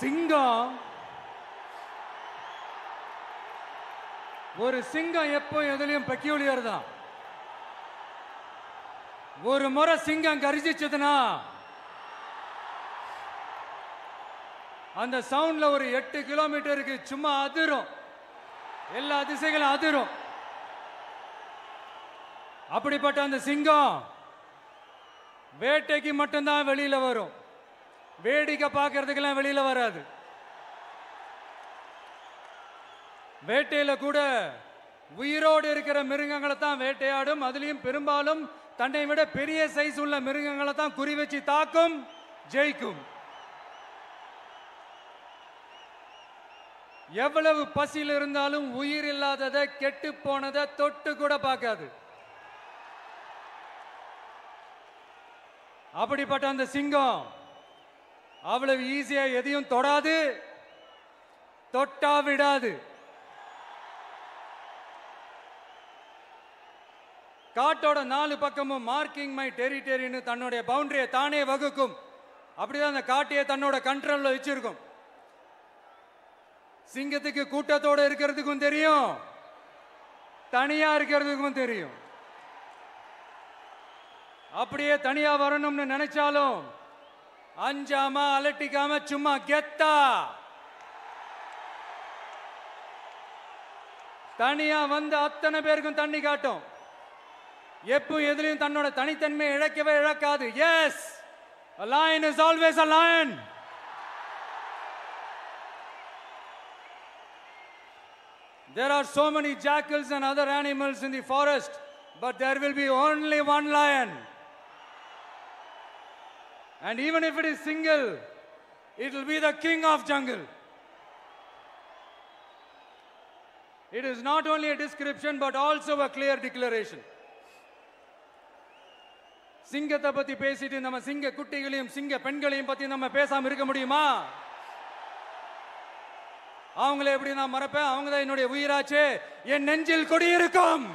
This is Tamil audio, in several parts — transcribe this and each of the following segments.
சிங்கம் ஒரு சிங்கம் எப்போ எதுலயும் பெக்யூலியர் தான். ஒரு முறை சிங்கம் கர்ஜிச்சதுன்னா அந்த சவுண்ட்ல ஒரு 8 கிலோமீட்டருக்கு சும்மா அதிரும், எல்லா திசைகளும் அதிரும். அப்படிப்பட்ட அந்த சிங்கம் வேட்டைக்கு மட்டும்தான் வெளியில வரும், வேடிக்கை பார்க்கறதுக்கெல்லாம் வெளியில வராது. வேட்டையில கூட உயிரோடு இருக்கிற மிருகங்களை தான் வேட்டையாடும். அதுலயும் பெரும்பாலும் தன்னை விட பெரிய சைஸ் உள்ள மிருகங்களை தான் குறி வச்சு தாக்கும், ஜெயிக்கும். எவ்வளவு பசியில் இருந்தாலும் உயிர் இல்லாததை, கெட்டு போனதை தொட்டு கூட பார்க்காது. அப்படிப்பட்ட அந்த சிங்கம் அவ்வளவு ஈஸியா எதையும் தொடாது, தொட்டா விடாது. காட்டோட 4 பக்கமும் மார்க்கிங் மை டெரிட்டரின்னு தன்னுடைய பவுண்டரியை தானே வகுக்கும். அப்படிதான் அந்த காட்டையை தன்னோட கண்ட்ரோல்ல வச்சிருக்கும். சிங்கத்துக்கு கூட்டத்தோட இருக்கிறதுக்கும் தெரியும், தனியா இருக்கிறதுக்கும் தெரியும். அப்படியே தனியா வரணும்னு நினைச்சாலும் அஞ்சாம அலட்டிக்காம சும்மா கெத்தா தனியா வந்து அத்தனை பேருக்கும் தண்ணி காட்டும். எப்போ எதிலையும் தன்னோட தனித்தன்மையை இழக்கவே இழக்காது. Yes, a lion is always a lion. There are so many jackals and other animals in the forest, but there will be only one lion. And even if it is single, it will be the king of jungle. It is not only a description but also a clear declaration. சிங்கத்தை பத்தி பேசிட்டு நம்ம சிங்க குட்டிகளையும் சிங்க பெண்களையும் பத்தி நம்ம பேசாம இருக்க முடியுமா? அவங்கள எப்படி நான் மறப்பேன்? அவங்க தான் என்னுடைய உயிராச்சே, என் நெஞ்சில் குடியிருக்கும்.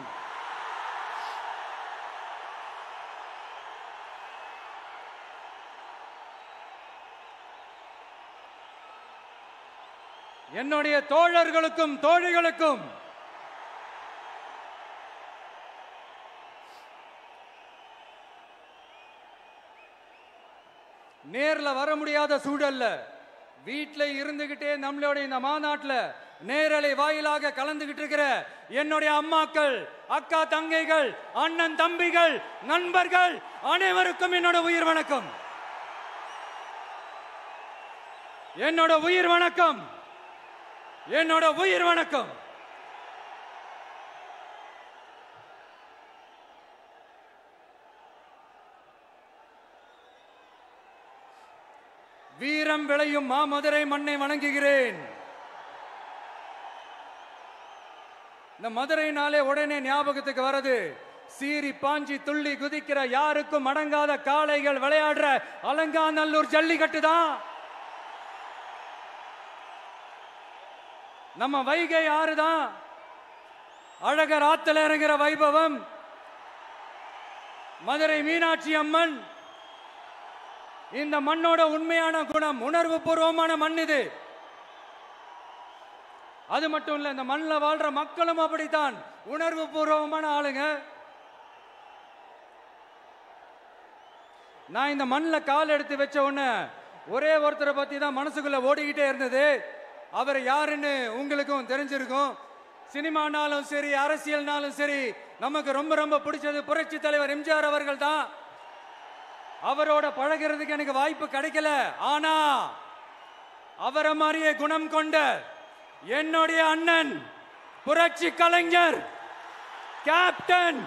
என்னுடைய தோழர்களுக்கும் தோழிகளுக்கும் நேர்ல வர முடியாத சூழல்ல வீட்டில் இருந்துகிட்டே நம்மளோட இந்த மாநாட்டில் நேரலை வாயிலாக கலந்துகிட்டு இருக்கிற என்னுடைய அம்மாக்கள், அக்கா தங்கைகள், அண்ணன் தம்பிகள், நண்பர்கள் அனைவருக்கும் என்னோட உயிர் வணக்கம். என்னோட உயிர் வணக்கம், என்னோட உயிர் வணக்கம். வீரம் விளையும் மாமதுரை மண்ணை வணங்குகிறேன். இந்த மதுரைனாலே உடனே ஞாபகத்துக்கு வரது சீறி பாஞ்சி துள்ளி குதிக்கிற யாருக்கும் அடங்காத காளைகள் விளையாடுற அலங்காநல்லூர் ஜல்லிக்கட்டு தான். நம்ம வைகை ஆறு தான். அழகர் ஆத்துல இறங்குற வைபவம், மதுரை மீனாட்சி அம்மன். இந்த மண்ணோட உண்மையான குணம் உணர்வு பூர்வமான மண் இது. அது மட்டும் இல்ல, இந்த மண்ணில் வாழ்ற மக்களும் அப்படித்தான் உணர்வு பூர்வமான ஆளுங்க. நான் இந்த மண்ணில் கால் எடுத்து வச்ச உடனே ஒரே ஒருத்தரை பத்தி தான் மனசுக்குள்ள ஓடிக்கிட்டே இருந்தது. அவர் யாருன்னு உங்களுக்கும் தெரிஞ்சிருக்கும். சினிமானாலும் சரி, அரசியல்னாலும் சரி, நமக்கு ரொம்ப ரொம்ப பிடிச்சது புரட்சி தலைவர் எம்ஜிஆர் அவர்கள் தான். அவரோட பழகிறதுக்கு எனக்கு வாய்ப்பு கிடைக்கல. ஆனா அவரை மாதிரியே குணம் கொண்ட என்னுடைய அண்ணன் புரட்சி கலைஞர் கேப்டன்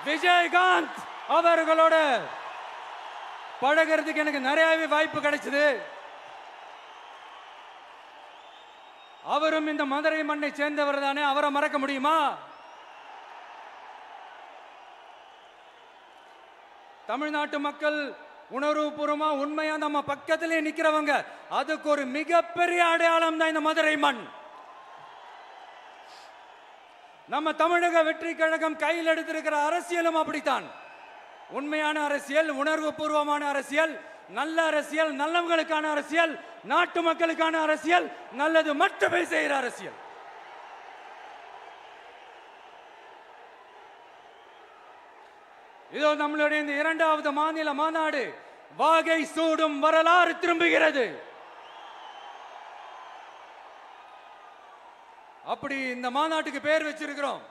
விஜயகாந்த் அவர்களோட பழகிறதுக்கு எனக்கு நிறையவே வாய்ப்பு கிடைச்சது. அவரும் இந்த மதுரை மண்ணை சேர்ந்தவர் தானே, அவரை மறக்க முடியுமா? தமிழ்நாட்டு மக்கள் உணர்வுபூர்வமா உண்மையா நம்ம பக்கத்திலே நிக்கிறவங்க, அதுக்கு ஒரு மிகப்பெரிய அடையாளம் தான் இந்த மதுரை மண். நம்ம தமிழக வெற்றி கழகம் கையில் எடுத்திருக்கிற அரசியலும் அப்படித்தான். உண்மையான அரசியல், உணர்வு பூர்வமான அரசியல், நல்ல அரசியல், நல்லவங்களுக்கான அரசியல், நாட்டு மக்களுக்கான அரசியல், நல்லது மட்டுமே செய்கிற அரசியல். இதோ நம்மளுடைய இந்த இரண்டாவது மாநில மாநாடு வாகை சூடும் வரலாறு திரும்புகிறது. அப்படி இந்த மாநாட்டுக்கு பேர் வச்சிருக்கிறோம்.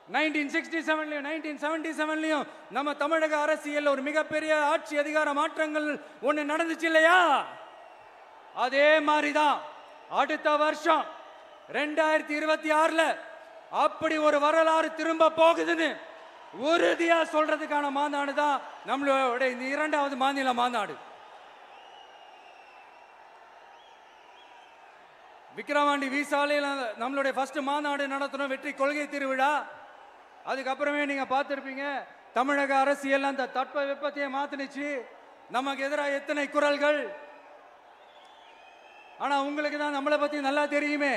1967லயும் 1977லயும் நம்ம தமிழக அரசியல் ஒரு மிகப்பெரிய ஆட்சி அதிகார மாற்றங்கள் ஒண்ணு நடந்துச்சு இல்லையா? அதே மாதிரிதான் அடுத்த வருஷம் 2026ல அப்படி ஒரு வரலாறு திரும்ப போகுதுன்னு உறுதியா சொல்றதுக்கான மாநாடு தான் நம்மளோட இந்த இரண்டாவது மாநில மாநாடு. விக்கிரவாண்டி வீசாலையில் நம்மளுடைய ஃபர்ஸ்ட் மாநாடு நடத்தணும், வெற்றி கொள்கை திருவிழா. அதுக்கப்புறமே நீங்க பார்த்திருப்பீங்க, தமிழக அரசியல் அந்த தட்ப வெப்பத்தையே மாத்தினுச்சு. நமக்கு எதிராக எத்தனை குரல்கள். ஆனா உங்களுக்கு தான் நம்மளை பத்தி நல்லா தெரியுமே,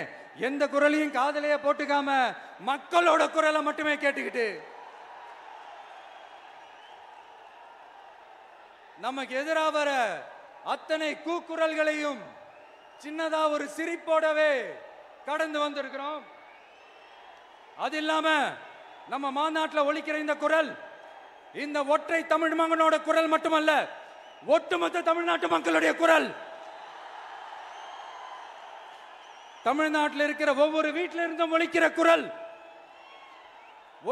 எந்த குரலையும் காதலையே போட்டுக்காம மக்களோட குரலை மட்டுமே கேட்டுக்கிட்டு நமக்கு எதிராக வர அத்தனை கூக்குரல்களையும் சின்னதா ஒரு சிரிப்போடவே கடந்து வந்திருக்கிறோம். அது இல்லாம நம்ம மாநாட்டில் ஒலிக்கிற இந்த குரல் இந்த ஒற்றை தமிழ் மகனோட குரல் மட்டுமல்ல, ஒட்டுமொத்த தமிழ்நாட்டு மக்களுடைய குரல். தமிழ்நாட்டில் இருக்கிற ஒவ்வொரு வீட்டில இருந்தும் ஒலிக்கிற குரல்,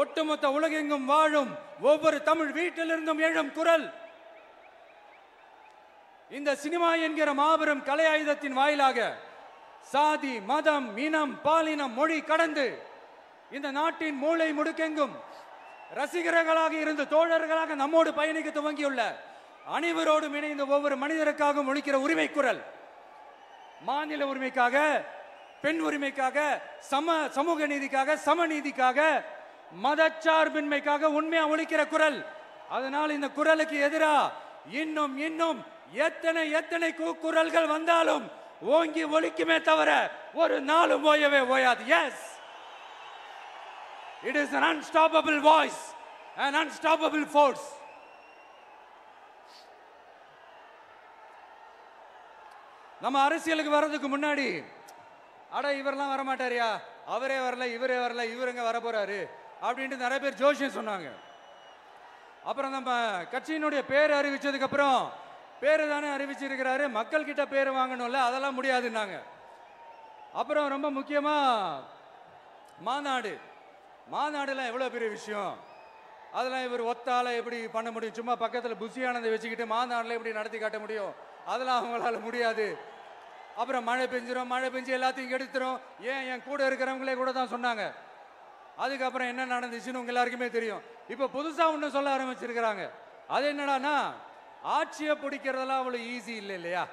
ஒட்டுமொத்த உலகெங்கும் வாழும் ஒவ்வொரு தமிழ் வீட்டிலிருந்தும் எழும் குரல். இந்த சினிமா என்கிற மாபெரும் கலை ஆயுதத்தின் வாயிலாக சாதி, மதம், இனம், பாலினம், மொழி கடந்து இந்த நாட்டின் மூளை முடுக்கெங்கும் ரசிகர்களாக இருந்து தோழர்களாக நம்மோடு பயணிக்க துவங்கியுள்ள அனைவரோடும் இணைந்த ஒவ்வொரு மனிதருக்காகவும் ஒலிக்கிற உரிமை குரல். மாநில உரிமைக்காக, பெண் உரிமைக்காக, சமூக நீதிக்காக, சமநீதிக்காக, மதச்சார்பின்மைக்காக உண்மையா ஒலிக்கிற குரல். அதனால் இந்த குரலுக்கு எதிராக இன்னும் இன்னும் எத்தனை எத்தனை குரல்கள் வந்தாலும் ஓங்கி ஒலிக்குமே தவிர ஒரு நாளும் ஓயவே ஓயாது. Yes, it is an unstoppable voice, an unstoppable force. நம்ம அரசியலுக்கு வர்றதுக்கு முன்னாடி அட இவரெல்லாம் வர மாட்டாரியா, அவரே வரல, இவரே வரல, இவருங்க வர போறாரு அப்படின்ட்டு நிறைய பேர் ஜோஷியம் சொன்னாங்க. அப்புறம் நம்ம கட்சியினுடைய பேர் அறிவிச்சதுக்கு அப்புறம் பேரு தானே அறிவிச்சிருக்கிறாரு, மக்கள் கிட்ட பேர் வாங்கணும்ல, அதெல்லாம் முடியாதுன்னாங்க. அப்புறம் ரொம்ப முக்கியமா மாநாடுலாம் எவ்வளவு பெரிய விஷயம், அதெல்லாம் இவர் ஒத்தால எப்படி பண்ண முடியும், சும்மா பக்கத்துல புசியானதை வச்சுக்கிட்டு மாநாடுல எப்படி நடத்தி காட்ட முடியும், அதெல்லாம் அவங்களால முடியாது. அப்புறம் மழை பெஞ்சு எல்லாத்தையும் கெடுத்துரும். ஏன் என் கூட இருக்கிறவங்களே கூட தான் சொன்னாங்க. அதுக்கப்புறம் என்ன நடந்துச்சுன்னு உங்க எல்லாருக்குமே தெரியும். இப்ப புதுசா ஒண்ணு சொல்ல ஆரம்பிச்சிருக்கிறாங்க. அது என்னடானா, ஆட்சியை பிடிக்கிறதெல்லாம் அவ்வளவு ஈஸி இல்லை இல்லையா.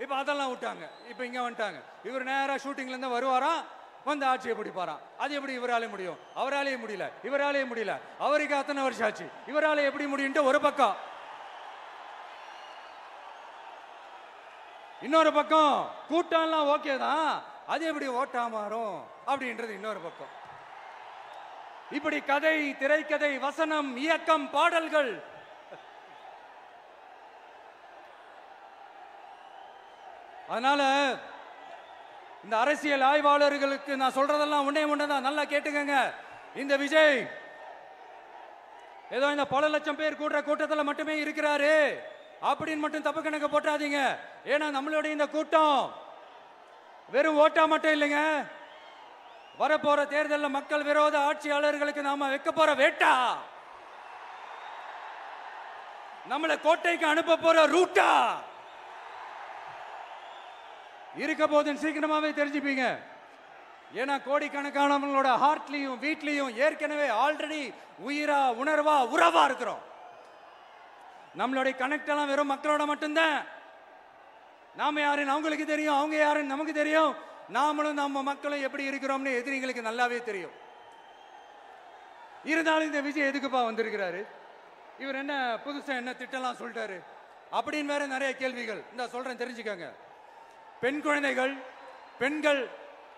இப்ப அதெல்லாம் விட்டாங்க, இப்ப இங்க வந்துட்டாங்க. இவர் நேரா ஷூட்டிங்ல இருந்து வருவாராம், வந்து ஆட்சியை பிடிப்பாராம். அது எப்படி இவராலே முடியும், அவராலேயே முடியல, இவராலேயே முடியல, அவருக்கு அத்தனை வருஷம் ஆச்சு, இவராலே எப்படி முடியும் ஒரு பக்கம். இன்னொரு பக்கம் கூட்டம்லாம் ஓகே தான், அது எப்படி ஓட்டா மாறும் அப்படின்றது இன்னொரு பக்கம். இப்படி கதை, திரைக்கதை, வசனம், இயக்கம், பாடல்கள், அதனால இந்த அரசியல் ஆய்வாளர்களுக்கு நான் சொல்றதெல்லாம் ஒன்னேதான், நல்லா கேட்டுக்கங்க. இந்த விஜய் ஏதோ இந்த பல லட்சம் பேர் கூடுற கூட்டத்தில் மட்டுமே இருக்கிறாரு அப்படின்னு மட்டும் தப்பு கணக்கு போட்டாதீங்க. ஏன்னா நம்மளுடைய இந்த கூட்டம் வெறும் ஓட்டா மட்டும் இல்லைங்க, வரப்போற தேர்தலில் மக்கள் விரோத ஆட்சியாளர்களுக்கு நாம வைக்க போற வேட்டா, நம்மளை கோட்டைக்கு அனுப்ப போற ரூட்டா இருக்க போதுன்னு சீக்கிரமாவே தெரிஞ்சுப்பீங்க. ஏன்னா கோடிக்கணக்கானவங்களோட ஹார்ட்லயும் வீட்லயும் ஏற்கனவே ஆல்ரெடி உயிரா, உணர்வா, உறவா இருக்கிறோம். நம்மளுடைய கனெக்ட் எல்லாம் வெறும் மக்களோட மட்டும்தான். நாம யாருன்னு அவங்களுக்கு தெரியும், அவங்க யாருன்னு நமக்கு தெரியும். நாமளும் நம்ம மக்களும் எப்படி இருக்கிறோம்னு எதிரிங்களுக்கு நல்லாவே தெரியும். இருந்தாலும் இந்த விஜய் எதுக்குப்பா வந்திருக்கிறாரு, இவர் என்ன புதுசா என்ன திட்டம்லாம் சொல்லிட்டாரு அப்படின்னு வேற நிறைய கேள்விகள். இந்த சொல்றேன் தெரிஞ்சுக்கங்க. பெண் குழந்தைகள், பெண்கள்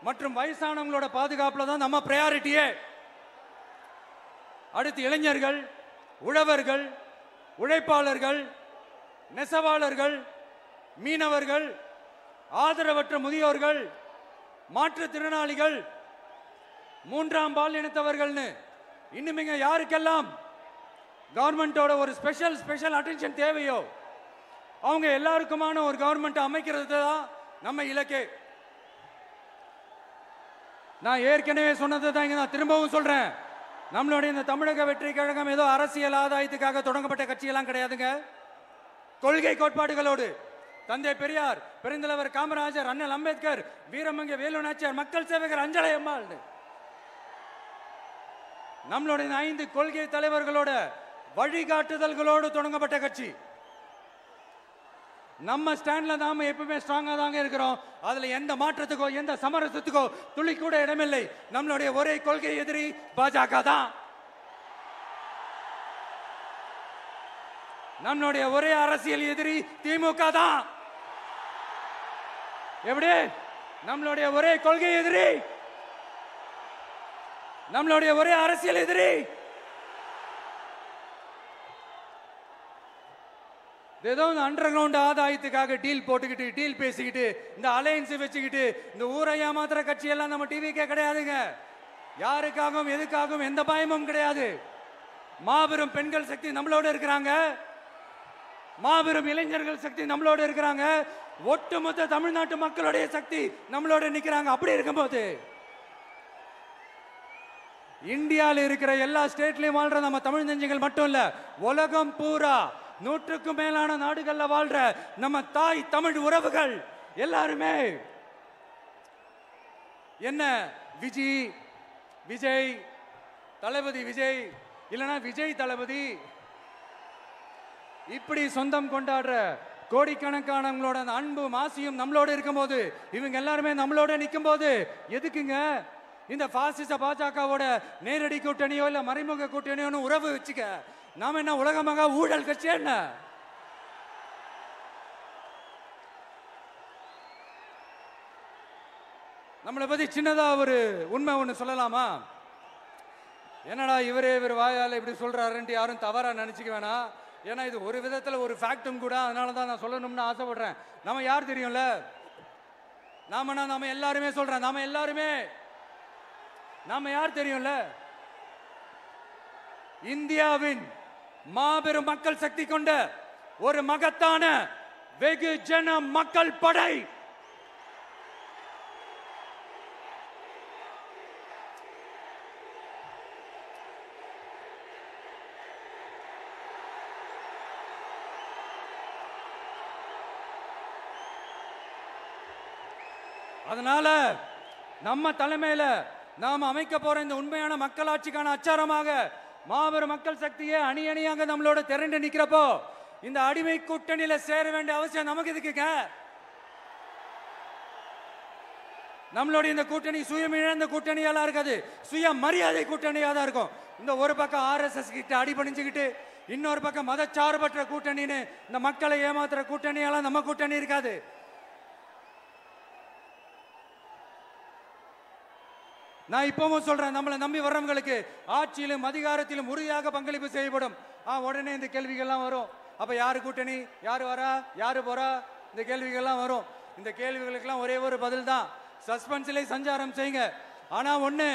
மற்றும் வயசானவங்களோட பாதுகாப்புல தான் நம்ம பிரையாரிட்டியே. அடுத்து இளைஞர்கள், உழவர்கள், உழைப்பாளர்கள், நெசவாளர்கள், மீனவர்கள், ஆதரவற்ற முதியோர்கள், மாற்றுத்திறனாளிகள், மூன்றாம் பால் இனத்தவர்கள்னு இன்னும் இங்க யாருக்கெல்லாம் கவர்மெண்டோட ஒரு ஸ்பெஷல் அட்டென்ஷன் தேவையோ அவங்க எல்லாருக்குமான ஒரு கவர்மெண்ட் அமைக்கிறது தான் நம்ம இலக்கே. நான் ஏற்கனவே சொன்னதை தான் இங்க நான் திரும்பவும் சொல்றேன். நம்மளுடைய இந்த தமிழக வெற்றி கழகம் ஏதோ அரசியல் ஆதாயத்துக்காக தொடங்கப்பட்ட கட்சியெல்லாம் கிடையாதுங்க. கொள்கை கோட்பாடுகளோடு தந்தை பெரியார், பெருந்தலைவர் காமராஜர், அண்ணல் அம்பேத்கர், வீரமங்க வேலு நாச்சியார், மக்கள் சேவகர் அஞ்சலை அம்மாள், நம்மளுடைய 5 கொள்கை தலைவர்களோட வழிகாட்டுதல்களோடு தொடங்கப்பட்ட கட்சி. நம்ம ஸ்டாண்ட்ல நாம எப்பவுமே ஸ்ட்ராங்கா தாங்க இருக்கிறோம். அதுல எந்த மாற்றத்துக்கோ எந்த சமரசத்துக்கோ துளி கூட இடமில்லை. நம்மளுடைய ஒரே கொள்கை எதிரி பாஜக தான். நம்மளுடைய ஒரே அரசியல் எதிரி திமுக தான். எப்படி? நம்மளுடைய ஒரே கொள்கை எதிரி, நம்மளுடைய ஒரே அரசியல் எதிரி ஏதோ அண்டர் கிரவுண்ட் ஆதாயத்துக்காக டீல் போட்டுக்கிட்டு டீல் பேசிக்கிட்டு இந்த அலையன்ஸ் வச்சுக்கிட்டு இந்த ஊரை ஏமாத்துற கட்சி எல்லாம் நம்ம டிவிக்கே கிடையாதுங்க. யாருக்காகவும் எதுக்காகவும் எந்த பயமும் கிடையாது. மாபெரும் பெண்கள் சக்தி நம்மளோட இருக்கிறாங்க. மாபெரும் இளைஞர்கள் சக்தி நம்மளோட இருக்கிறாங்க. ஒட்டுமொத்த தமிழ்நாட்டு மக்களுடைய சக்தி நம்மளோட நிக்கிறாங்க. அப்படி இருக்கும்போது இந்தியாவில் இருக்கிற எல்லா ஸ்டேட்லயும் வாழ்ற நம்ம தமிழ் நெஞ்சங்கள் மட்டும் இல்ல, உலகம் பூரா 100க்கும் மேலான நாடுகள்ல வாழ்ற நம்ம தாய் தமிழ் உறவுகள் எல்லாருமே என்ன விஜய் தளபதி விஜய் இல்லனா விஜய் தளபதி இப்படி சொந்தம் கொண்டாடுற கோடிக்கணக்கானவங்களோட அன்பு மாசியும் நம்மளோட இருக்கும்போது, இவங்க எல்லாருமே நம்மளோட நிற்கும் போது எதுக்குங்க இந்த பாசிச பாஜகவோட நேரடி கூட்டணியோ இல்ல மறைமுக கூட்டணியோ உறவு வச்சுக்க? நாம என்ன உலகமாக ஊழல் கட்சி என்ன? நம்மளை பத்தி சின்னதா ஒரு உண்மை ஒண்ணு சொல்லலாமா? என்னடா இவர் வாயால இப்படி சொல்றாருன்ட்டு யாரும் தவறா நினைச்சுக்க வேணாம். ஏன்னா இது ஒரு விதத்துல ஒரு ஃபேக்டும் கூட. அதனாலதான் நான் சொல்லணும்னு ஆசைப்படுறேன். நம்ம யார் தெரியும்ல? நாம எல்லாருமே சொல்றேன். நாம யார் தெரியும்ல? இந்தியாவின் மாபெரும் மக்கள் சக்தி கொண்ட ஒரு மகத்தான வெகுஜன மக்கள் படை. அதனால நம்ம தலைமையில நாம அமைக்க போற இந்த உண்மையான மக்களாட்சிக்கான அச்சாரமாக மாபெரும் மக்கள் சக்தியே அணி அணியாக நம்மளோட திரண்டு நிக்கிறப்போ இந்த அடிமை கூட்டணியில சேர வேண்டிய அவசியம் நமக்கு எதுக்குங்க? நம்மளுடைய இந்த கூட்டணி சுயமிழந்த கூட்டணியெல்லாம் இருக்காது, சுய மரியாதை கூட்டணியா தான் இருக்கும். இந்த ஒரு பக்கம் RSS கிட்ட அடிபணிஞ்சுக்கிட்டு, இன்னொரு பக்கம் மதச்சார்பற்ற கூட்டணின்னு இந்த மக்களை ஏமாத்துற கூட்டணியெல்லாம் நம்ம கூட்டணி இருக்காது. நான் இப்பவும் சொல்றேன், நம்மளை நம்பி வர்றவங்களுக்கு ஆட்சியிலும் அதிகாரத்திலும் உறுதியாக பங்களிப்பு செய்யப்படும். உடனே இந்த கேள்விகள்லாம் வரும். அப்ப யாரு கூட்டணி, யாரு வரா, யாரு போறா, இந்த கேள்விகள்லாம் வரும். இந்த கேள்விகளுக்கெல்லாம் ஒரே ஒரு பதில் தான், சஸ்பென்ஸ்ல சஞ்சாரம் செய்யுங்க. ஆனா ஒண்ணு,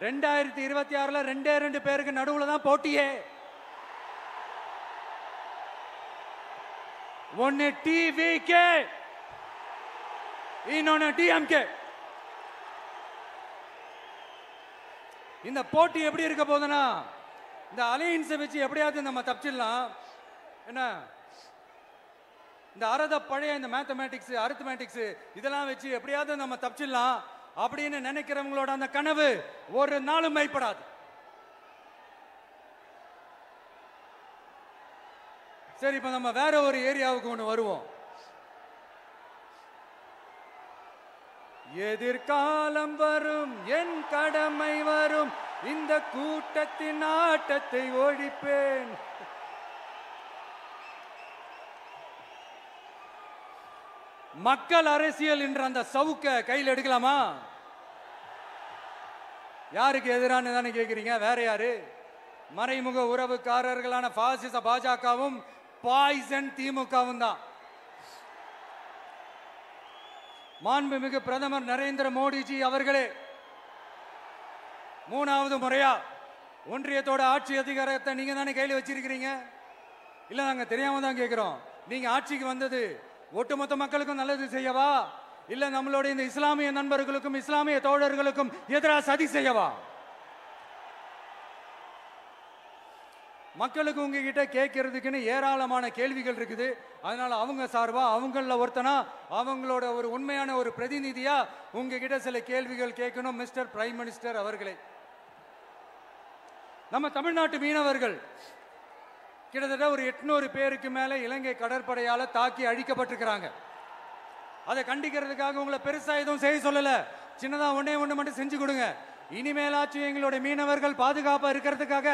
2026ல 2 பேருக்கு நடுவுல தான் போட்டியே. ஒன்னு டிவிகே, இன்னொன்னு டிஎம்கே. இந்த போட்டி எப்படி இருக்க போதுன்னா, இந்த அலையன்ஸை வச்சு எப்படியாவது நம்ம தப்பிச்சிடலாம். என்ன இந்த பழைய இந்த மேத்தமேட்டிக்ஸ், அரித்மேட்டிக்ஸ் இதெல்லாம் வச்சு எப்படியாவது நம்ம தப்பிச்சிடலாம் அப்படின்னு நினைக்கிறவங்களோட அந்த கனவு ஒரு நாளும் மைப்படாது. சரி, இப்ப நம்ம வேற ஒரு ஏரியாவுக்கு ஒன்று வருவோம். எதிர்காலம் வரும், என் கடமை வரும், இந்த கூட்டத்தின் ஆட்டத்தை ஒழிப்பேன். மக்கள் அரசியல் என்ற அந்த சவுக்க கையில் எடுக்கலாமா? யாருக்கு எதிரான தானே கேட்கிறீங்க? வேற யாரு? மறைமுக உறவுக்காரர்களான பாசிச பாஜகவும் பாய்சன் திமுகவும் தான். மாண்புமிகு பிரதமர் நரேந்திர மோடிஜி அவர்களே, 3வது முறையா ஒன்றியத்தோட ஆட்சி அதிகாரத்தை நீங்க தானே கையில் வச்சிருக்கிறீங்க. இல்ல, நாங்க தெரியாம தான் கேட்கிறோம். நீங்க ஆட்சிக்கு வந்தது ஒட்டுமொத்த மக்களுக்கும் நல்லது செய்யவா, இல்ல நம்மளுடைய இந்த இஸ்லாமிய நண்பர்களுக்கும் இஸ்லாமிய தோழர்களுக்கும் எதிராக சதி செய்யவா? மக்களுக்கு உங்ககிட்ட கேட்கறதுக்குன்னு ஏராளமான கேள்விகள் இருக்குது. அதனால அவங்க சார்பா, அவங்கள ஒருத்தனா, அவங்களோட ஒரு உண்மையான ஒரு பிரதிநிதியா உங்ககிட்ட சில கேள்விகள் கேட்கணும். மிஸ்டர் பிரைம் மினிஸ்டர் அவர்களே, நம்ம தமிழ்நாட்டு மீனவர்கள் கிட்டத்தட்ட ஒரு 800 பேருக்கு மேல இலங்கை கடற்படையால தாக்கி அழிக்கப்பட்டிருக்கிறாங்க. அதை கண்டிக்கிறதுக்காக உங்களை பெருசா எதுவும் செய்ய சொல்லல, சின்னதா ஒண்ணே ஒண்ணு மட்டும் செஞ்சு கொடுங்க. இனிமேலாச்சும் எங்களுடைய மீனவர்கள் பாதுகாப்பா இருக்கிறதுக்காக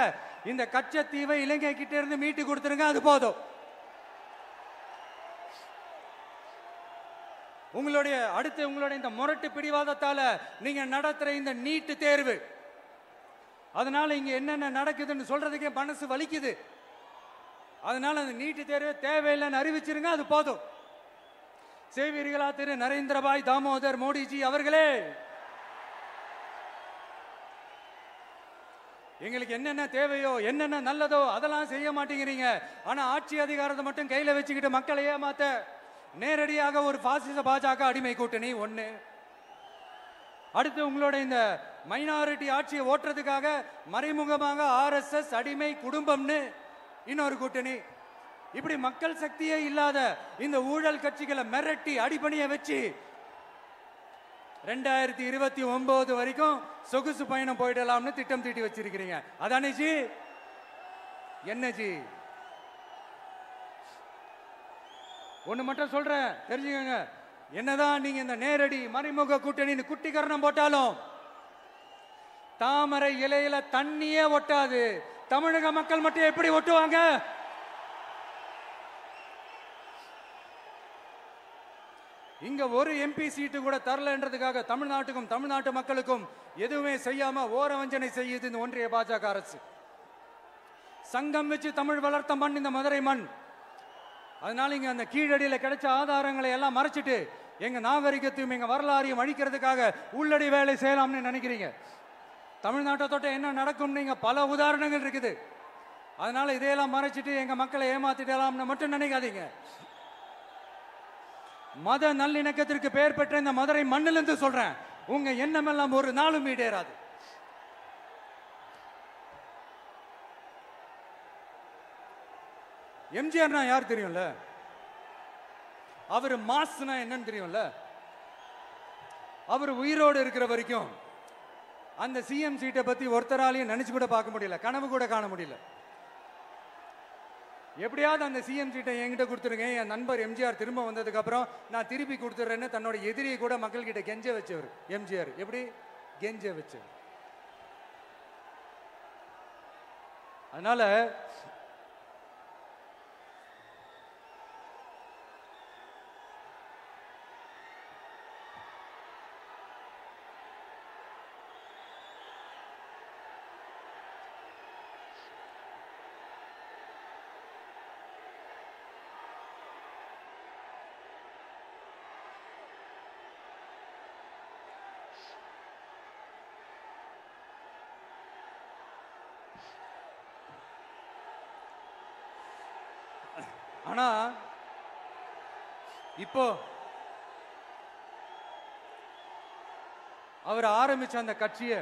இந்த கச்சத்தீவை இலங்கை கிட்ட இருந்து மீட்டு கொடுத்துருங்க, அது போதும். உங்களுடைய இந்த முரட்டு பிடிவாதத்தால நீங்க நடத்துற இந்த நீட்டு தேர்வு, அதனால இங்க என்னென்ன நடக்குதுன்னு சொல்றதுக்கே மனசு வலிக்குது. அதனால அந்த நீட்டு தேர்வு தேவையில்லைன்னு அறிவிச்சிருங்க, அது போதும். செய்வீர்களா திரு நரேந்திரபாய் தாமோதர் மோடிஜி அவர்களே? எங்களுக்கு என்னென்ன தேவையோ, என்னென்ன நல்லதோ அதெல்லாம் செய்ய மாட்டேங்கிறீங்க. ஆனா ஆட்சி அதிகாரத்தை மட்டும் கையில வச்சுக்கிட்டு மக்களை ஏமாத்த நேரடியாக ஒரு பாசிச பாஜக அடிமை கூட்டணி ஒண்ணு. அடுத்து உங்களோட இந்த மைனாரிட்டி ஆட்சியை ஓட்டுறதுக்காக மறைமுகமாக RSS அடிமை குடும்பம்னு இன்னொரு கூட்டணி. இப்படி மக்கள் சக்தியே இல்லாத இந்த ஊழல் கட்சிகளை மிரட்டி அடிபணிய வச்சு 2029 வரைக்கும் சொகுசு பயணம் போயிடலாம்னு திட்டம் தீட்டி வச்சிருக்கிறீங்க. அதானே ஜி? என்ன ஜி? ஒண்ணு மட்டும் சொல்றேன், தெரிஞ்சுக்கங்க. என்னதான் நீங்க இந்த நேரடி மறைமுக கூட்டணின்னு குட்டிகரணம் போட்டாலும் தாமரை இலையில தண்ணியே ஒட்டாது. தமிழக மக்கள் மட்டும் எப்படி ஒட்டுவாங்க? இங்க ஒரு MP சீட்டு கூட தரலன்றதுக்காக தமிழ்நாட்டுக்கும் தமிழ்நாட்டு மக்களுக்கும் எதுவுமே செய்யாம ஓரவஞ்சனை செய்யுது இந்த ஒன்றிய பாஜக அரசு. சங்கம் வச்சு தமிழ் வளர்த்த மண் இந்த மதுரை மண். அதனால இங்க அந்த கீழடியில கிடைச்ச ஆதாரங்களை எல்லாம் மறைச்சிட்டு எங்க நாகரிகத்தையும் எங்க வரலாறையும் அழிக்கிறதுக்காக உள்ளடி வேலை செய்யலாம்னு நினைக்கிறீங்க. தமிழ்நாட்டை தொட்ட என்ன நடக்கும் நீங்க பல உதாரணங்கள் இருக்குது. அதனால இதையெல்லாம் மறைச்சிட்டு எங்க மக்களை ஏமாத்திடலாம்னு மட்டும் நினைக்காதீங்க. மத நல்லிணக்கத்திற்கு பெயர் பெற்ற இந்த மதுரை மண்ணிலிருந்து சொல்றேன், உங்க எண்ணமெல்லாம் ஒரு நாளும் ஈடேறாது. எம்ஜிஆர்னா யார் தெரியும்ல? அவர் மாஸ்னா என்னன்னு தெரியும்ல? அவர் உயிரோடு இருக்கிற வரைக்கும் அந்த CM சீட்டை பத்தி ஒருத்தராலையும் நினைச்சு கூட பார்க்க முடியல, கனவு கூட காண முடியல. எப்படியாவது அந்த CM சீட்டை என்கிட்ட கொடுத்துருங்க, என் நண்பர் எம்ஜிஆர் திரும்ப வந்ததுக்கு அப்புறம் நான் திருப்பி கொடுத்துறேன்னு தன்னோட எதிரியை கூட மக்கள் கிட்ட கெஞ்ச வச்சவர் எம்ஜிஆர். எப்படி கெஞ்ச வச்சவர்? அதனால ஆனா இப்போ அவர் ஆரம்பிச்ச அந்த கட்சியை,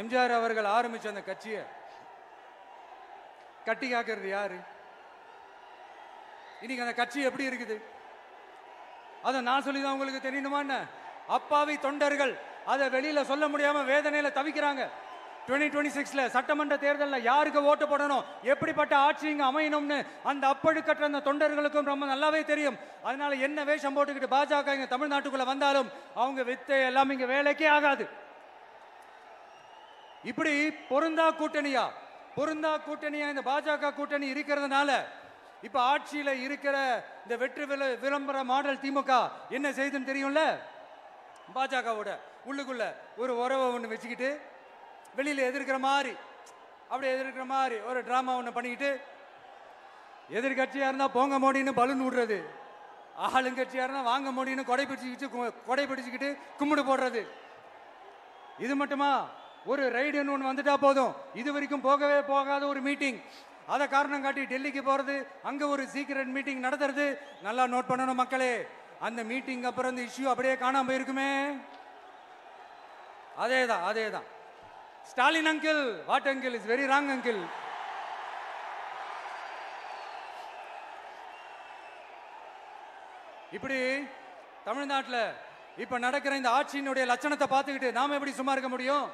எம்ஜிஆர் அவர்கள் ஆரம்பிச்ச அந்த கட்சியை கட்டி காக்கிறது யாரு? இன்னைக்கு அந்த கட்சி எப்படி இருக்குது? அதை நான் சொல்லிதான் உங்களுக்கு தெரியணுமா என்ன? அப்பாவி தொண்டர்கள் அதை வெளியில சொல்ல முடியாம வேதனையில தவிக்கிறாங்க. 2026 சட்டமன்ற தேர்தலில் யாருக்கு ஓட்டு போடணும், எப்படிப்பட்ட ஆட்சி இங்க அமையணும்னு அந்த அப்பழுக்கற்ற அந்த தொண்டர்களுக்கும் ரொம்ப நல்லாவே தெரியும். அதனால என்ன வேஷம் போட்டுக்கிட்டு பாஜக இங்க தமிழ்நாட்டுக்குள்ள வந்தாலும் அவங்க வித்தை எல்லாம் இங்க வேலைக்கே ஆகாது. இப்படி பொருந்தா கூட்டணியா இந்த பாஜக கூட்டணி இருக்கிறதுனால இப்ப ஆட்சியில இருக்கிற இந்த வெற்றி விளம்பர மாடல் திமுக என்ன செய்துன்னு தெரியும்ல? பாஜகவோட உள்ளுக்குள்ள ஒரு உறவை ஒன்று வச்சுக்கிட்டு வெளியில எதிர்க்கிற மாதிரி ஒரு டிராமா ஒன்று பண்ணிக்கிட்டு எதிர்கட்சியா இருந்தா போங்க மோடின்னு பலூன் விடுறது, ஆளுங்கட்சியாருன்னா வாங்க முடியும்னு கொடை பிடிச்சுக்கிட்டு கும்பிடு போடுறது. இது மட்டுமா? ஒரு ரைடுன்னு ஒன்று வந்துட்டா போதும், இது வரைக்கும் போகவே போகாத ஒரு மீட்டிங், அதை காரணம் காட்டி டெல்லிக்கு போறது, அங்க ஒரு சீக்ரெட் மீட்டிங் நடத்துறது. நல்லா நோட் பண்ணணும் மக்களே, அந்த மீட்டிங் அப்புறம் இந்த இஷ்யூ அப்படியே காணாம போயிருக்குமே. அதேதான் Stalin uncle, what uncle is very wrong uncle. இப்படி தமிழ்நாட்டில் இப்ப நடக்கிற இந்த ஆட்சியினுடைய லட்சணத்தை பார்த்துக்கிட்டு நாம எப்படி சும்மா இருக்க முடியும்?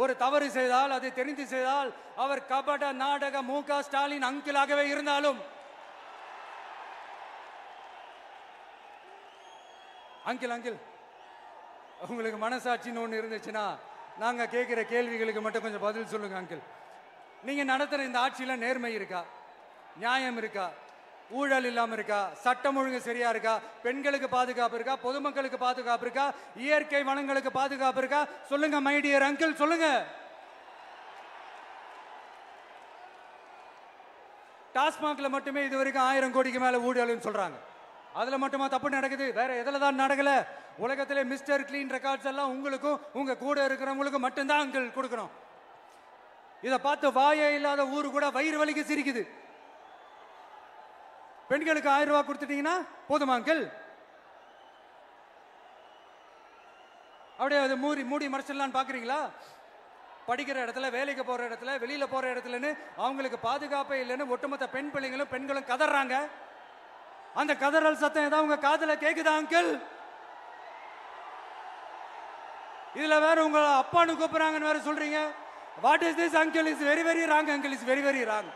ஒரு தவறு செய்தால், அதை தெரிந்து செய்தால், அவர் கபட நாடக மு.க. ஸ்டாலின் அங்கிளாகவே இருந்தாலும், அங்கிள் உங்களுக்கு மனசாட்சின்னு ஒன்று இருந்துச்சுன்னா நாங்க கேட்கிற கேள்விகளுக்கு மட்டும் கொஞ்சம் பதில் சொல்லுங்க அங்கிள். நீங்க நடத்துற இந்த ஆட்சியில நேர்மை இருக்கா? நியாயம் இருக்கா? ஊழல் இல்லாம இருக்கா? சட்டம் ஒழுங்கு சரியா இருக்கா? பெண்களுக்கு பாதுகாப்பு இருக்கா? பொதுமக்களுக்கு பாதுகாப்பு இருக்கா? இயற்கை வளங்களுக்கு பாதுகாப்பு இருக்கா? சொல்லுங்க மை டியர் அங்கிள், சொல்லுங்க. டாஸ்மாக்ல மட்டுமே இது வரைக்கும் 1000 கோடிக்கு மேல ஊழல்னு சொல்றாங்க. அதுல மட்டுமா தப்பு நடக்குது? வேற எதுல தான் நடக்கல? உலகத்திலே மிஸ்டர் கிளீன் ரெக்கார்ட்ஸ் எல்லாம் உங்களுக்கும் உங்க கூட இருக்கிறவங்களுக்கும் மட்டும்தான் அங்கிள் கொடுக்கணும். இதை பார்த்து வாயே இல்லாத ஊரு கூட வயிறு வலிக்கு சிரிக்குது. பெண்களுக்கு 1000 ரூபாய் கொடுத்துட்டீங்கன்னா போதுமா அங்கிள்? அப்படியே அது மூடி மறைச்சிடலான்னு பாக்குறீங்களா? படிக்கிற இடத்துல, வேலைக்கு போற இடத்துல, வெளியில போற இடத்துலன்னு அவங்களுக்கு பாதுகாப்பே இல்லைன்னு ஒட்டுமொத்த பெண்களும் கதறாங்க. அந்த கதறல் சத்தம் ஏதாவது உங்க காதுல கேக்குதா அங்கிள்? இதுல வேற உங்க அப்பான்னு கூப்பிடுறாங்கன்னு வேற சொல்றீங்க. What is this uncle? Is very very wrong uncle, is very very wrong.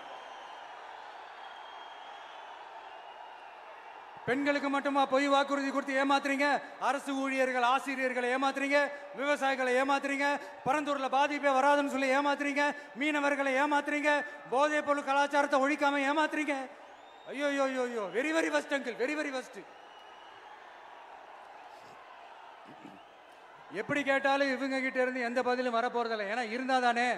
பெண்களுக்கு மட்டுமா பொய் வாக்குறுதி கொடுத்து ஏமாத்துறீங்க? அரசு ஊழியர்கள், ஆசிரியர்களை ஏமாத்துறீங்க, விவசாயிகளை ஏமாத்துறீங்க, பரந்தூர்ல பாதிப்பே வராதுன்னு சொல்லி ஏமாத்துறீங்க, மீனவர்களை ஏமாத்துறீங்க, போதைப் பொருள் கலாச்சாரத்தை ஒழிக்காம ஏமாத்துறீங்க. ஐயோ ஐயோ ஐயோ, very very first uncle, very very first. எப்படி கேட்டாலும் இவங்க கிட்ட இருந்து எந்த பதிலும் வரப்போறதில்லை. ஏன்னா இருந்தா தானே.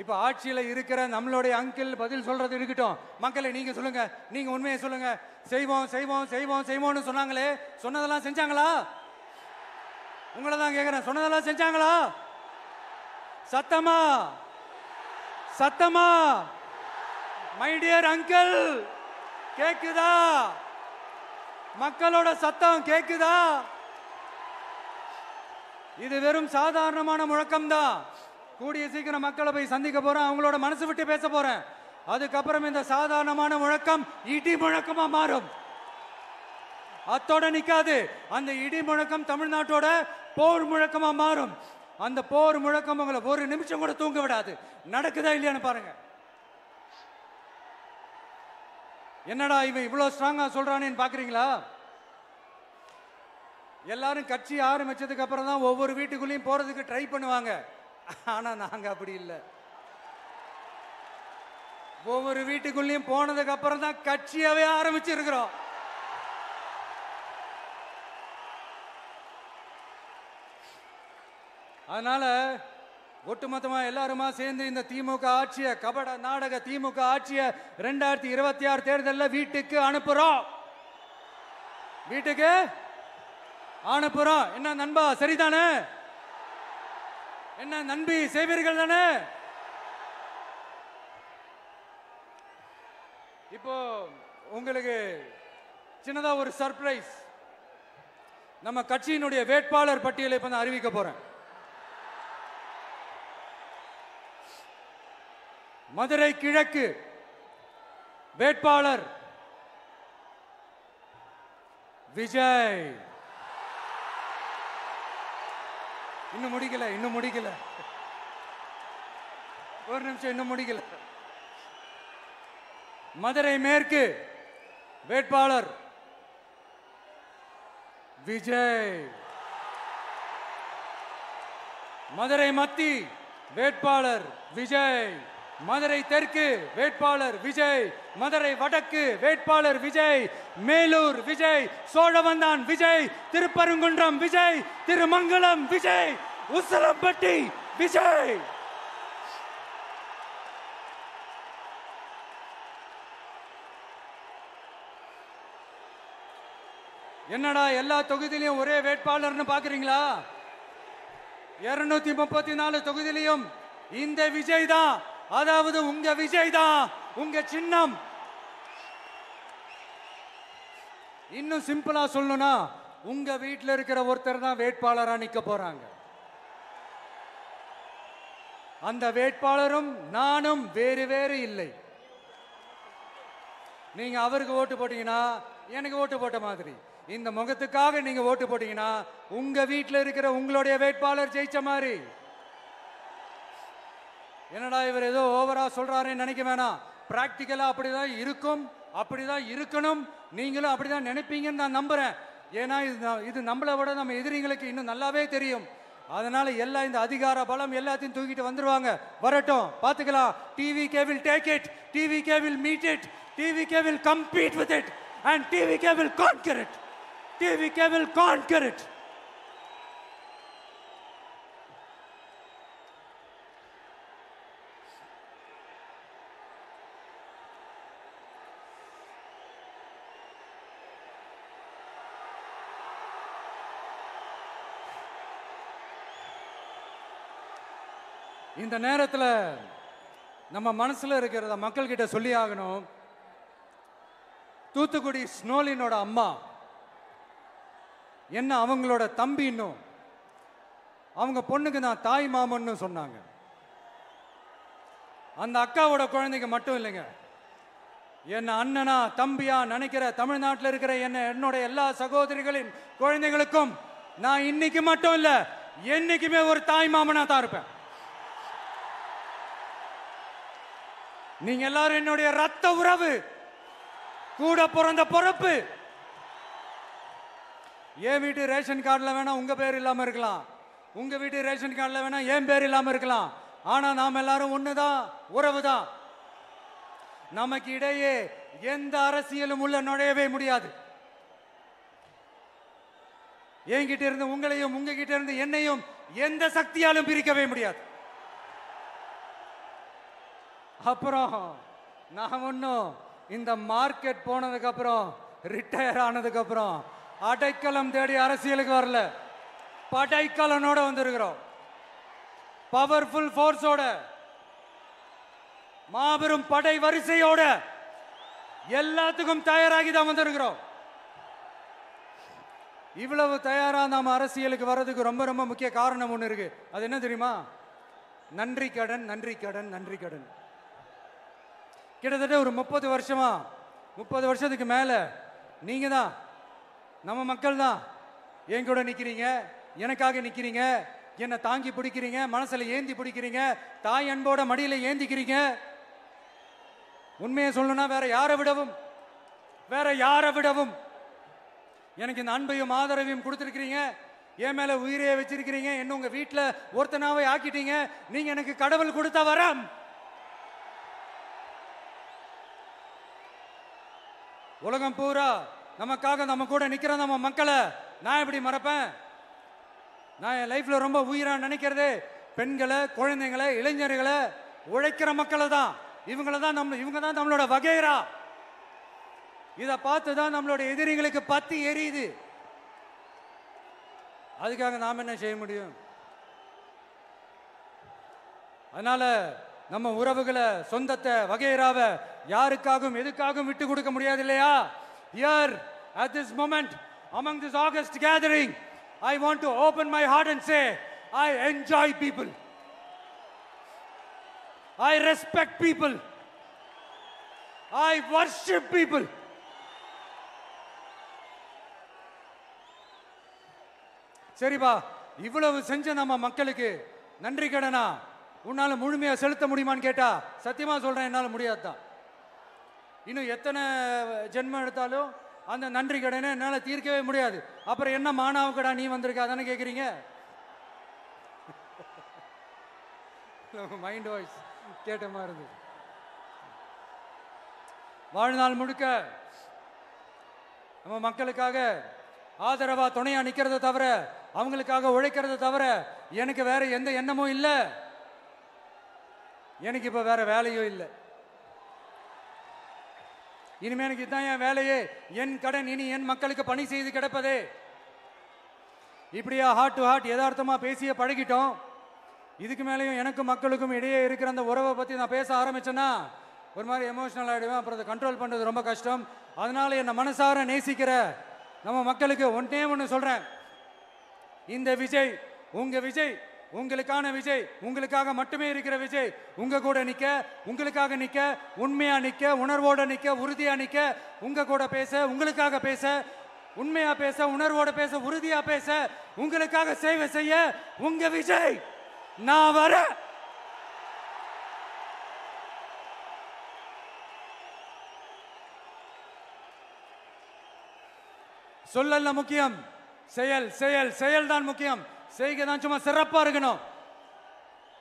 இப்ப ஆட்சியில இருக்கிற நம்மளுடைய அங்கிள் பதில் சொல்றது இருக்கட்டும். மக்களை நீங்க சொல்லுங்க, நீங்க உண்மையை சொல்லுங்க. செய்வோம் செய்வோம் செய்வோம் செய்வோம்னு சொன்னாங்களே, சொன்னதெல்லாம் செஞ்சாங்களா? உங்களை தான் கேட்கிறேன், சொன்னதெல்லாம் செஞ்சாங்களா? சத்தமா சத்தமா மை டியர் அங்கிள், கேக்குதா? மக்களோட சத்தம் கேக்குதா? இது வெறும் சாதாரணமான முழக்கம் தான். கூடிய சீக்கிரம் மக்களை போய் சந்திக்க போறேன், அவங்களோட மனசு விட்டு பேச போறேன். அதுக்கப்புறம் இந்த சாதாரணமான முழக்கம் இடி முழக்கமா மாறும். அத்தோட நிக்காது. அந்த இடி முழக்கம் தமிழ்நாட்டோட போர் முழக்கமா மாறும். அந்த போர் முழக்கம் உங்களை ஒரு நிமிஷம் கூட தூங்க விடாது. நடக்குதா இல்லையான்னு பாருங்க. என்னடா இவன் இவ்வளவு ஸ்ட்ராங்கா சொல்றானேன்னு பாக்குறீங்களா? எல்லாரும் கட்சி ஆரம்பிச்சதுக்கு அப்புறம் தான் ஒவ்வொரு வீட்டுக்குள்ளேயும் போறதுக்கு ட்ரை பண்ணுவாங்க. ஆனா நாங்க அப்படி இல்லை. ஒவ்வொரு வீட்டுக்குள்ளேயும் போனதுக்கு அப்புறம் தான் கட்சியாவே ஆரம்பிச்சிருக்கிறோம். அதனால ஒட்டுமொத்தமா எல்லாருமா சேர்ந்து இந்த திமுக ஆட்சியை, கபட நாடக திமுக ஆட்சியை 2026 தேர்தலில் வீட்டுக்கு அனுப்புறோம். வீட்டுக்கு அனுப்புறோம். என்ன நண்பா, சரிதானே? என்ன நண்பி, செய்வீர்கள் தானே? இப்போ உங்களுக்கு சின்னதா ஒரு சர்ப்ரைஸ். நம்ம கட்சியினுடைய வேட்பாளர் பட்டியலை இப்ப நான் அறிவிக்க போறேன். மதுரை கிழக்கு வேட்பாளர் விஜய். இன்னும் முடிக்கல. ஒரு நிமிஷம், இன்னும் முடிக்கல. மதுரை மேற்கு வேட்பாளர் விஜய். மதுரை மத்தி வேட்பாளர் விஜய். மதுரை தெற்கு வேட்பாளர் விஜய். மதுரை வடக்கு வேட்பாளர் விஜய். மேலூர் விஜய். சோழவந்தான் விஜய். திருப்பரங்குன்றம் விஜய். திருமங்கலம் விஜய். உசிலம்பட்டி விஜய். என்னடா எல்லா தொகுதியிலையும் ஒரே வேட்பாளர்னு பாக்குறீங்களா? 234 தொகுதியிலையும் இந்த விஜய் தான், அதாவது உங்க விஜய் தான் உங்க சின்னம். இன்னும் சிம்பிளா சொல்லணும்னா உங்க வீட்டில் இருக்கிற ஒருத்தர் தான் வேட்பாளரா நிக்க போறாங்க. அந்த வேட்பாளரும் நானும் வேறு வேறு இல்லை. நீங்க அவருக்கு ஓட்டு போட்டீங்கன்னா எனக்கு ஓட்டு போட்ட மாதிரி, இந்த முகத்துக்காக நீங்க ஓட்டு போட்டீங்கன்னா உங்க வீட்டில் இருக்கிற உங்களுடைய வேட்பாளர் ஜெயிச்ச மாதிரி. என்னடா இவர் ஏதோ ஓவரா சொல்றாருன்னு நினைக்க வேணாம். பிராக்டிக்கலா அப்படிதான் இருக்கும், அப்படிதான் இருக்கணும். நீங்களும் அப்படிதான் நினைப்பீங்கன்னு நான் நம்புறேன். ஏன்னா இது நம்மளை விட நம்ம எதிரிங்களுக்கு இன்னும் நல்லாவே தெரியும். அதனால எல்லா இந்த அதிகார பலம் எல்லாத்தையும் தூக்கிட்டு வந்துருவாங்க. வரட்டும், பாத்துக்கலாம். TVK will take it, TVK will meet it, TVK will compete with it and TVK will conquer it, TVK will conquer it. இந்த நேரத்தில் நம்ம மனசுல இருக்கிறத மக்கள் கிட்ட சொல்லி ஆகணும். தூத்துக்குடி ஸ்னோலினோட அம்மா என்ன அவங்களோட தம்பி, இன்னும் அவங்க பொண்ணுக்கு நான் தாய் மாமன்னு சொன்னாங்க. அந்த அக்காவோட குழந்தைக்கு மட்டும் இல்லைங்க, என்ன அண்ணனா தம்பியா நினைக்கிற தமிழ்நாட்டில் இருக்கிற என்னோட எல்லா சகோதரிகளின் குழந்தைகளுக்கும் நான் இன்னைக்கு மட்டும் இல்ல, என்னைக்குமே ஒரு தாய் மாமனா தான் இருப்பேன். நீங்க எல்லாரும் என்னுடைய ரத்த உறவு, கூட பிறந்த பொறுப்பு. என் வீட்டு ரேஷன் கார்டுல வேணா உங்க பேர் இல்லாம இருக்கலாம், உங்க வீட்டு ரேஷன் கார்டுல வேணா என் பேர் இல்லாம இருக்கலாம். ஆனா நாம் எல்லாரும் ஒண்ணுதான், உறவுதான். நமக்கு இடையே எந்த அரசியலும் உள்ள நுழையவே முடியாது. என்கிட்ட இருந்து உங்களையும் உங்ககிட்ட இருந்து என்னையும் எந்த சக்தியாலும் பிரிக்கவே முடியாது. அப்புறம் நான் ஒன்னும் இந்த மார்க்கெட் போனதுக்கு அப்புறம், ரிட்டையர் ஆனதுக்கு அப்புறம் அடைக்கலம் தேடி அரசியலுக்கு வரல. படைக்கலனோட வந்திருக்கிறோம். பவர்ஃபுல் ஃபோர்ஸோட, மாபெரும் படை வரிசையோட, எல்லாத்துக்கும் தயாராகி தான் வந்திருக்கிறோம். இவ்வளவு தயாரா நாம அரசியலுக்கு வர்றதுக்கு ரொம்ப ரொம்ப முக்கிய காரணம் ஒண்ணு இருக்கு. அது என்ன தெரியுமா? நன்றி கடன், நன்றி கடன், நன்றி கடன். கிட்டத்தட்ட ஒரு 30 வருஷமா, 30 வருஷத்துக்கு மேல நீங்க தான், நம்ம மக்கள் தான் என் கூட நிக்கிறீங்க, எனக்காக நிக்கிறீங்க, என்னை தாங்கி பிடிக்கிறீங்க, மனசுல ஏந்தி பிடிக்கிறீங்க, தாய் அன்போட மடியில ஏந்திக்கிறீங்க. உண்மையை சொல்லணும்னா வேற யாரை விடவும் எனக்கு இந்த அன்பையும் ஆதரவையும் கொடுத்திருக்கிறீங்க. என் மேல உயிரையே வச்சிருக்கிறீங்க. என்ன உங்க வீட்டுல ஒருத்தனாவே ஆக்கிட்டீங்க. நீங்க எனக்கு கடவுள் கொடுத்த வரம். உலகம் பூரா நமக்காக நம்ம கூட நிக்கிற நம்ம மக்களை நான் எப்படி மறப்பேன்? நான் என் லைஃப்ல ரொம்ப உயிரா நினைக்கிறது பெண்களை, குழந்தைங்களை, இளைஞர்களை, உழைக்கிற மக்களை தான். இவங்க தான் நம்மளோட வகைரா. இதை பார்த்து தான் நம்மளோட எதிரிகளுக்கு பத்தி எரியுது. அதுக்காக நாம என்ன செய்ய முடியும்? அதனால நம்ம உறவுகளை, சொந்தத்தை, வகைராவை யாருக்காகவும் எதுக்காகவும் விட்டு கொடுக்க முடியாது இல்லையா? Here at this moment among this August gathering, I want to open my heart and say I enjoy people, I respect people, I worship people. சரிப்பா, இவ்வளவு செஞ்ச நம்ம மக்களுக்கு நன்றி கடனா உன்னால முழுமையா செலுத்த முடியுமான்னு கேட்டா சத்தியமா சொல்றேன், என்னால முடியாதுதான். இன்னும் எத்தனை ஜென்மம் எடுத்தாலும் அந்த நன்றி கடனை என்னால தீர்க்கவே முடியாது. அப்புறம் என்ன மானாவுக்கடா நீ வந்திருக்க அதானே கேக்குறீங்க? மைண்ட் வாய்ஸ் கேட்ட மாதிரி இருந்து. வாழ்நாள் முழுக்க நம்ம மக்களுக்காக ஆதரவா துணையா நிக்கிறத தவிர, அவங்களுக்காக உழைக்கிறத தவிர எனக்கு வேற எந்த எண்ணமும் இல்லை. எனக்கு இப்ப வேற வேலையும் இல்லை. இனிமே எனக்கு இதுதான் என் வேலையே, என் கடன் இனி என் மக்களுக்கு பணி செய்து கிடப்பதே. இப்படியா ஹார்ட் டு ஹார்ட் யதார்த்தமா பேசிய பழகிட்டோம். இதுக்கு மேலேயும் எனக்கும் மக்களுக்கும் இடையே இருக்கிற அந்த உறவை பத்தி நான் பேச ஆரம்பிச்சேன்னா ஒரு மாதிரி எமோஷனல் ஆகிடுவேன். அப்புறம் அதை கண்ட்ரோல் பண்ணுறது ரொம்ப கஷ்டம். அதனால என்னை மனசார நேசிக்கிற நம்ம மக்களுக்கு ஒன்றே ஒன்று சொல்றேன். இந்த விஜய் உங்க விஜய், உங்களுக்கான விஜய், உங்களுக்காக மட்டுமே இருக்கிற விஜய். உங்க கூட நிக்க, உங்களுக்காக நிக்க, உண்மையா நிக்க, உணர்வோட நிக்க, உறுதியா நிக்க, உங்க கூட பேச, உங்களுக்காக பேச, உண்மையா பேச, உணர்வோட பேச, உறுதியா பேச, உங்களுக்காக சேவை செய்ய உங்க விஜய் நான் வர. சொல்லல முக்கியம், செயல் செயல் செயல் தான் முக்கியம். செய்கை தான் சும்மா சிறப்பா இருக்கணும்.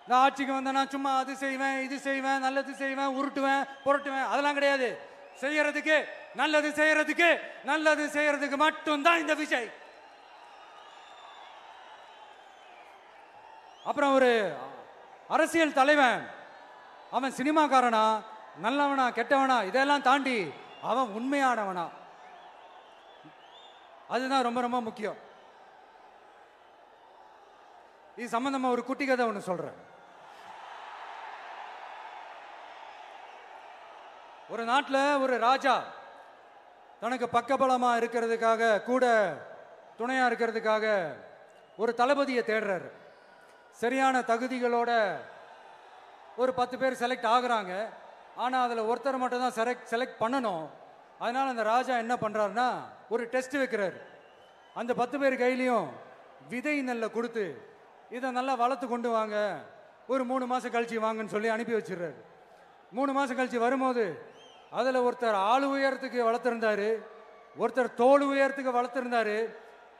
நான் ஆட்சிக்கு வந்தேன்னா சும்மா அது செய்வேன், இது செய்வேன், நல்லது செய்வேன், உருட்டுவேன், புரட்டுவேன், அதெல்லாம் கிடையாது. செய்யறதுக்கு, நல்லது செய்யறதுக்கு, நல்லது செய்யறதுக்கு மட்டும்தான் இந்த விஜய். அப்புறம் ஒரு அரசியல் தலைவன் அவன் சினிமாக்காரனா, நல்லவனா, கெட்டவனா, இதெல்லாம் தாண்டி அவன் உண்மையானவனா, அதுதான் ரொம்ப ரொம்ப முக்கியம். இது சம்பந்தமா ஒரு குட்டி கதை ஒன்று சொல்றேன். ஒரு நாட்டில் ஒரு ராஜா தனக்கு பக்கபலமா இருக்கிறதுக்காக, கூட துணையா இருக்கிறதுக்காக ஒரு தளபதியை தேடுறாரு. சரியான தகுதிகளோட ஒரு 10 பேர் செலக்ட் ஆகுறாங்க. ஆனால் அதில் ஒருத்தர் மட்டும் தான் செலக்ட் பண்ணணும். அதனால அந்த ராஜா என்ன பண்றாருன்னா ஒரு டெஸ்ட் வைக்கிறாரு. அந்த 10 பேர் கையிலையும் விதை நெல்லை கொடுத்து இதை நல்லா வளர்த்து கொண்டு வாங்க, ஒரு 3 மாசம் கழிச்சு வாங்கன்னு சொல்லி அனுப்பி வச்சிடுறாரு. 3 மாசம் கழிச்சு வரும்போது அதில் ஒருத்தர் ஆளு உயரத்துக்கு வளர்த்துருந்தாரு, ஒருத்தர் தோல் உயரத்துக்கு வளர்த்துருந்தாரு.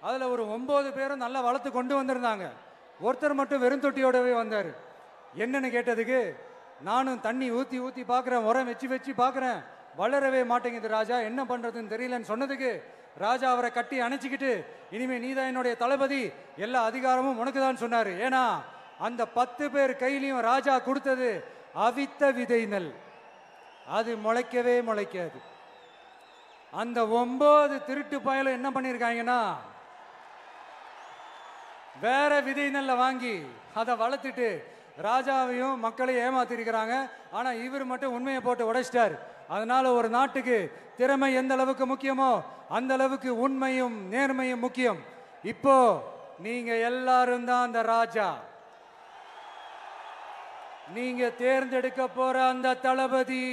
அதில் ஒரு 9 பேரும் நல்லா வளர்த்து கொண்டு வந்திருந்தாங்க. ஒருத்தர் மட்டும் வெறும் தொட்டியோடவே வந்தார். என்னன்னு கேட்டதுக்கு, நானும் தண்ணி ஊற்றி ஊற்றி பார்க்குறேன், உரம் வச்சு வச்சு பார்க்குறேன், வளரவே மாட்டேங்குது ராஜா, என்ன பண்ணுறதுன்னு தெரியலன்னு சொன்னதுக்கு ராஜா அவரை கட்டி அணைச்சிக்கிட்டு, இனிமே நீதான் என்னுடைய தளபதி, எல்லா அதிகாரமும் உனக்கு தான் சொன்னார். ஏன்னா அந்த 10 பேர் கையிலையும் ராஜா கொடுத்தது அவித்த விதை நெல், அது முளைக்கவே முளைக்காது. அந்த 9 திருட்டு பயலும் என்ன பண்ணியிருக்காங்கன்னா வேற விதை நெல்லை வாங்கி அதை வளர்த்துட்டு ராஜாவையும் மக்களையும் ஏமாத்திருக்கிறாங்க. ஆனா இவர் மட்டும் உண்மையை போட்டு உடைச்சிட்டார். அதனால ஒரு நாட்டுக்கு திறமை எந்த அளவுக்கு முக்கியமோ அந்த அளவுக்கு உண்மையும் நேர்மையும் முக்கியம். இப்போ நீங்க எல்லாரும் தான் அந்த ராஜா. நீங்க தேர்ந்தெடுக்க போற அந்த தளபதி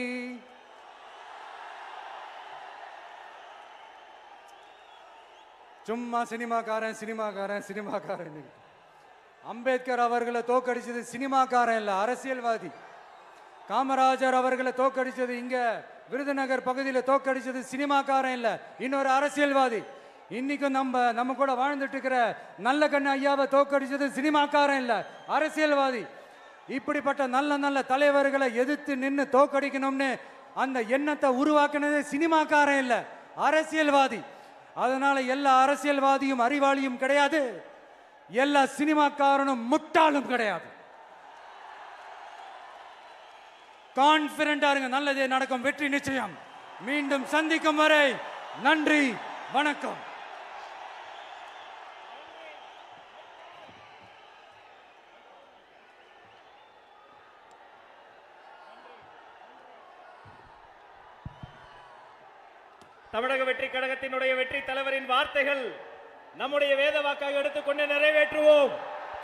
சும்மா சினிமாக்காரன் சினிமாக்காரன் சினிமாக்காரன். அம்பேத்கர் அவர்களை தோக்கடிச்சது சினிமாக்காரன் இல்ல, அரசியல்வாதி. காமராஜர் அவர்களை தோக்கடிச்சது, இங்க விருதுநகர் பகுதியில் தோக்கடிச்சது சினிமாக்காரன் இல்ல, இன்னொரு அரசியல்வாதி. இன்னைக்கும் நம்ம கூட வாழ்ந்துட்டு இருக்கிற நல்ல கண்ணு ஐயாவை தோக்கடிச்சது சினிமாக்காரன் இல்ல, அரசியல்வாதி. இப்படிப்பட்ட நல்ல நல்ல தலைவர்களை எதிர்த்து நின்று தோக்கடிக்கணும்னு அந்த எண்ணத்தை உருவாக்குனது சினிமாக்காரன் இல்ல, அரசியல்வாதி. அதனால எல்லா அரசியல்வாதியும் அறிவாளியும் கிடையாது, எல்லா சினிமாக்காரனும் முட்டாளும் கிடையாது. கான்பிடண்டா இருங்க, நல்லதே நடக்கும், வெற்றி நிச்சயம். மீண்டும் சந்திக்கும் வரை நன்றி, வணக்கம். தமிழக வெற்றி கழகத்தினுடைய வெற்றி தலைவரின் வார்த்தைகள் நம்முடைய வேத வாக்காக எடுத்துக்கொண்டு நிறைவேற்றுவோம்.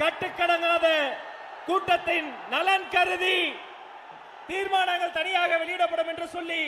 கட்டுக்கடங்காத கூட்டத்தின் நலன் கருதி தீர்மானங்கள் தனியாக வெளியிடப்படும் என்று சொல்லி